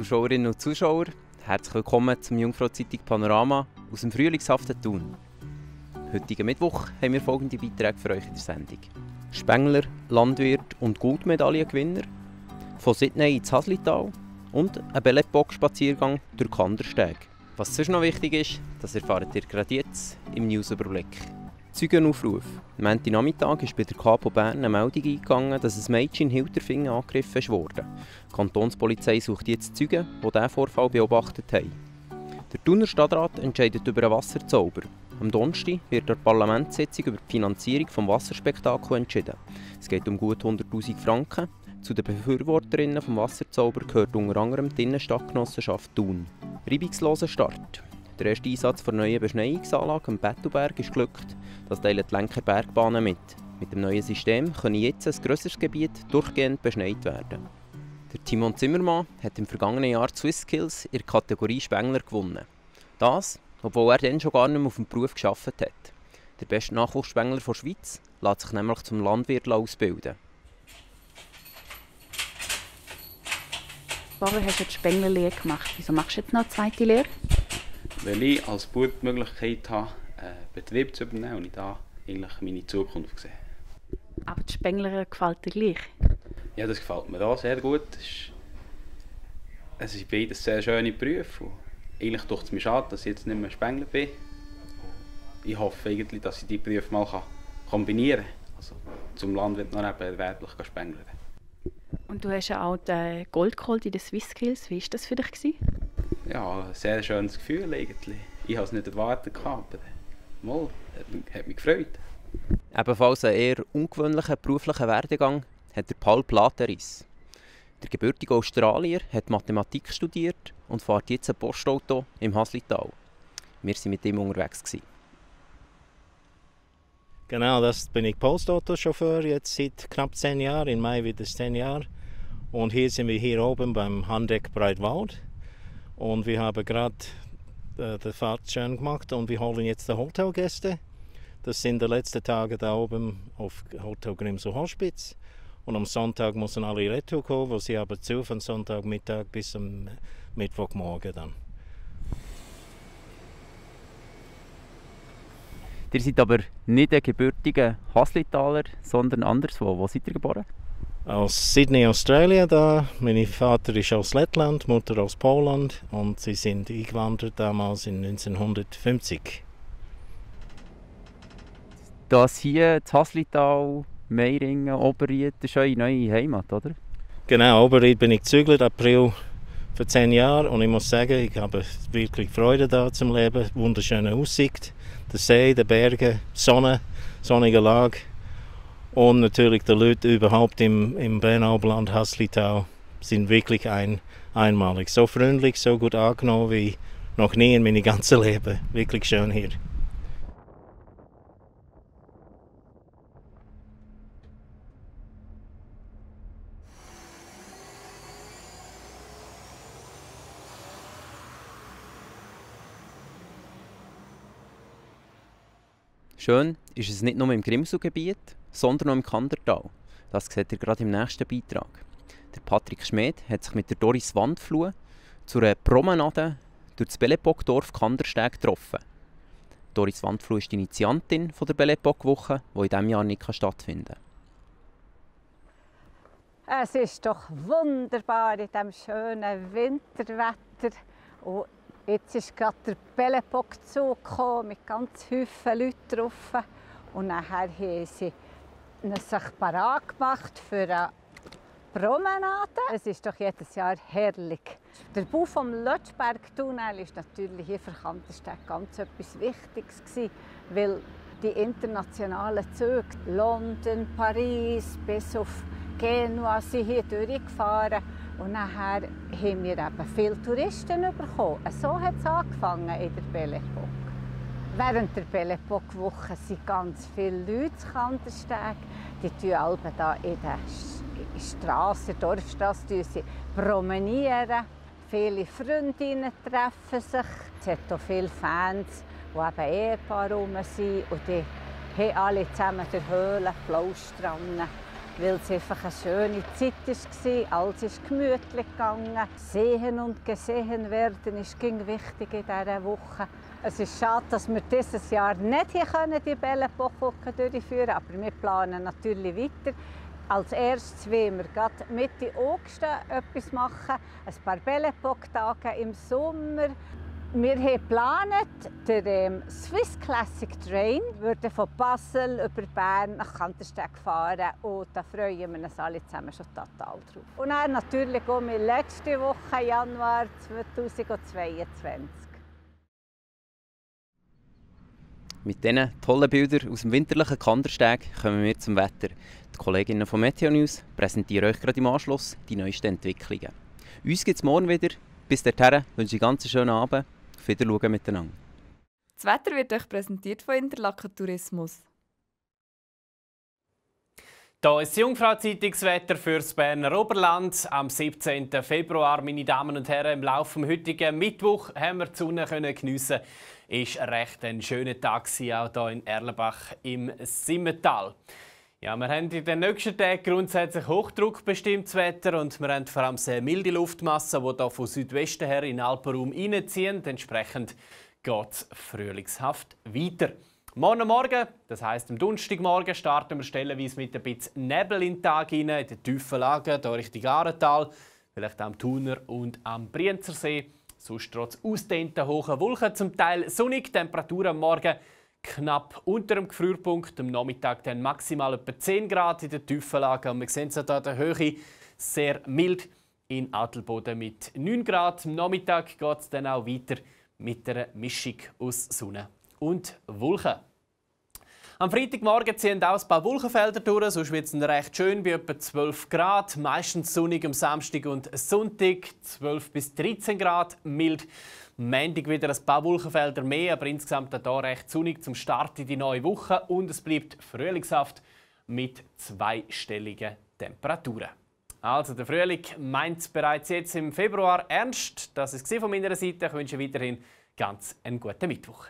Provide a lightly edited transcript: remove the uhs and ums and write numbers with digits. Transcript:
Zuschauerinnen und Zuschauer, herzlich willkommen zum Jungfrau-Zeitung Panorama aus dem frühlingshaften Thun. Heutigen Mittwoch haben wir folgende Beiträge für euch in der Sendung. Spengler, Landwirt und Goldmedaillengewinner, von Sydney ins Haslital und ein Belle-Époque-Spaziergang durch Kandersteg. Was sonst noch wichtig ist, das erfahrt ihr gerade jetzt im Newsüberblick. Zeugenaufruf. Am Montagnachmittag ist bei der Kapo Bern eine Meldung eingegangen, dass ein Mädchen in Hilterfingen angegriffen wurde. Die Kantonspolizei sucht jetzt Zeugen, die diesen Vorfall beobachtet haben. Der Thuner Stadtrat entscheidet über einen Wasserzauber. Am Donnerstag wird der Parlamentssitzung über die Finanzierung des Wasserspektakels entschieden. Es geht um gut 100'000 Franken. Zu den Befürworterinnen des Wasserzauber gehört unter anderem die Innenstadtgenossenschaft Thun. Reibungsloser Start. Der erste Einsatz der neuen Beschneiungsanlage am Bettelberg ist glückt. Das teilen die Lenker Bergbahnen mit. Mit dem neuen System können jetzt ein grösseres Gebiet durchgehend beschneit werden. Der Timon Zimmermann hat im vergangenen Jahr die Swisskills in der Kategorie Spengler gewonnen. Das, obwohl er dann schon gar nicht mehr auf dem Beruf gearbeitet hat. Der beste Nachwuchsspengler der Schweiz lässt sich nämlich zum Landwirt ausbilden. Vorher hast du die Spenglerlehre gemacht. Wieso machst du jetzt noch eine zweite Lehre? Weil ich als Bub die Möglichkeit habe, einen Betrieb zu übernehmen und ich da eigentlich meine Zukunft sehe. Aber die Spengler gefällt dir gleich? Ja, das gefällt mir auch sehr gut. Es sind beides sehr schöne Berufe. Eigentlich tut es mir schade, dass ich jetzt nicht mehr Spengler bin. Ich hoffe eigentlich, dass ich diese Berufe mal kombinieren kann. Also zum Landwirt noch erwerblich spenglern. Und du hast ja auch den Gold geholt in den Swisskills. Wie war das für dich? Ja, ein sehr schönes Gefühl eigentlich. Ich habe es nicht erwartet, aber mal, hat mich gefreut. Ebenfalls einen eher ungewöhnlichen beruflichen Werdegang hat der Paul Plateris. Der gebürtige Australier hat Mathematik studiert und fährt jetzt ein Postauto im Haslital. Wir waren mit ihm unterwegs. Genau, das bin ich Postautochauffeur jetzt seit knapp 10 Jahren. Im Mai wird es 10 Jahre. Und hier sind wir hier oben beim Handeck Breitwald. Und wir haben gerade die Fahrt schön gemacht und wir holen jetzt die Hotelgäste. Das sind die letzten Tage da oben auf Hotel Grimsel Hospitz. Und am Sonntag müssen alle retour kommen, wo sie aber zu von Sonntagmittag bis am Mittwochmorgen dann. Ihr seid aber nicht ein gebürtiger Haslitaler, sondern anderswo. Wo seid ihr geboren? Aus Sydney, Australien. Da. Mein Vater ist aus Lettland, Mutter aus Polen und sie sind eingewandert damals in 1950. Das hier, das Haslital, Meiringen, Oberried, das ist eure neue Heimat, oder? Genau, Oberried bin ich gezügelt, April vor 10 Jahren und ich muss sagen, ich habe wirklich Freude da zum Leben. Wunderschöne Aussicht, der See, die Berge, Sonne, sonnige Lage. Und natürlich die Leute überhaupt im Bernauerland, Haslital sind wirklich einmalig. So freundlich, so gut angenommen wie noch nie in meinem ganzen Leben. Wirklich schön hier. Schön ist es nicht nur im Grimselgebiet, sondern auch im Kandertal. Das seht ihr gerade im nächsten Beitrag. Der Patrick Schmid hat sich mit der Doris Wandfluh zu einer Promenade durch das Belle-Époque-Dorf Kandersteg getroffen. Doris Wandfluh ist die Initiantin der Belle-Époque-Woche, die in diesem Jahr nicht stattfinden kann. Es ist doch wunderbar in diesem schönen Winterwetter. Und jetzt ist gerade der Belle-Époque-Zug gekommen, mit ganz vielen Leuten drauf. Und nachher haben sie sich parat gemacht für eine Promenade. Es ist doch jedes Jahr herrlich. Der Bau vom Lötschberg-Tunnel ist natürlich hier für Kandersteg ganz etwas Wichtiges gewesen, weil die internationalen Züge, London, Paris bis auf Genua, sind hier durchgefahren. Und nachher haben wir eben viele Touristen bekommen. So hat es angefangen in der Belle-Époque. Während der Belle-Époque-Woche sind ganz viele Leute zu Kandersteg. Die tun alle hier in der Straße, Dorfstraße, promenieren. Viele Freundinnen treffen sich. Es hat auch viele Fans, die eben Ehepaare rum sind. Und die haben alle zusammen der Höhle Plausch dran. weil es einfach eine schöne Zeit war. Alles ist gemütlich gegangen. Sehen und gesehen werden ist wichtig in dieser Woche. Es ist schade, dass wir dieses Jahr nicht hier die Belle Epoque durchführen können, aber wir planen natürlich weiter. Als erstes wollen wir gerade Mitte August etwas machen, ein paar Belle Epoque-Tage im Sommer. Wir haben geplant, der Swiss Classic Train würde von Basel über Bern nach Kandersteg fahren und da freuen wir uns alle zusammen schon total drauf. Und dann natürlich auch wir letzte Woche, Januar 2022. Mit diesen tollen Bildern aus dem winterlichen Kandersteg kommen wir zum Wetter. Die Kolleginnen von Meteo News präsentieren euch gerade im Anschluss die neuesten Entwicklungen. Uns gibt es morgen wieder. Bis dahin wünsche ich einen ganz schönen Abend. Auf Wiedersehen miteinander. Das Wetter wird euch präsentiert von Interlaken Tourismus. Hier ist das Jungfrau-Zeitungswetter für das Berner Oberland. Am 17. Februar, meine Damen und Herren, im Laufe des heutigen Mittwoch haben wir die Sonne geniessen. Es war recht ein schöner Tag, auch hier in Erlenbach im Simmental. Ja, wir haben in den nächsten Tagen grundsätzlich hochdruckbestimmtes Wetter und wir haben vor allem sehr milde Luftmassen, die hier von Südwesten her in den Alpenraum reinziehen. Entsprechend geht es frühlingshaft weiter. Morgen, das heisst am Donnerstagmorgen, starten wir stellenweise mit ein bisschen Nebel in den Tag hinein, in den tiefen Lagen, hier Richtung Arental, vielleicht am Thuner und am Brienzersee. Sonst trotz ausdehnter hohen Wolken zum Teil sonnig, Temperatur am Morgen knapp unter dem Gefrierpunkt, am Nachmittag dann maximal etwa 10 Grad in den tiefen Lagen. Und wir sehen es hier an der Höhe sehr mild in Adelboden mit 9 Grad. Am Nachmittag geht es dann auch weiter mit einer Mischung aus Sonne und Wolken. Am Freitagmorgen ziehen auch ein paar Wolkenfelder durch, sonst wird es recht schön bei etwa 12 Grad. Meistens sonnig am Samstag und Sonntag, 12 bis 13 Grad, mild. Am Montag wieder ein paar Wolkenfelder mehr, aber insgesamt hier recht sonnig zum Start in die neue Woche. Und es bleibt frühlingshaft mit zweistelligen Temperaturen. Also der Frühling meint es bereits jetzt im Februar ernst. Das war es von meiner Seite. Ich wünsche weiterhin ganz einen guten Mittwoch.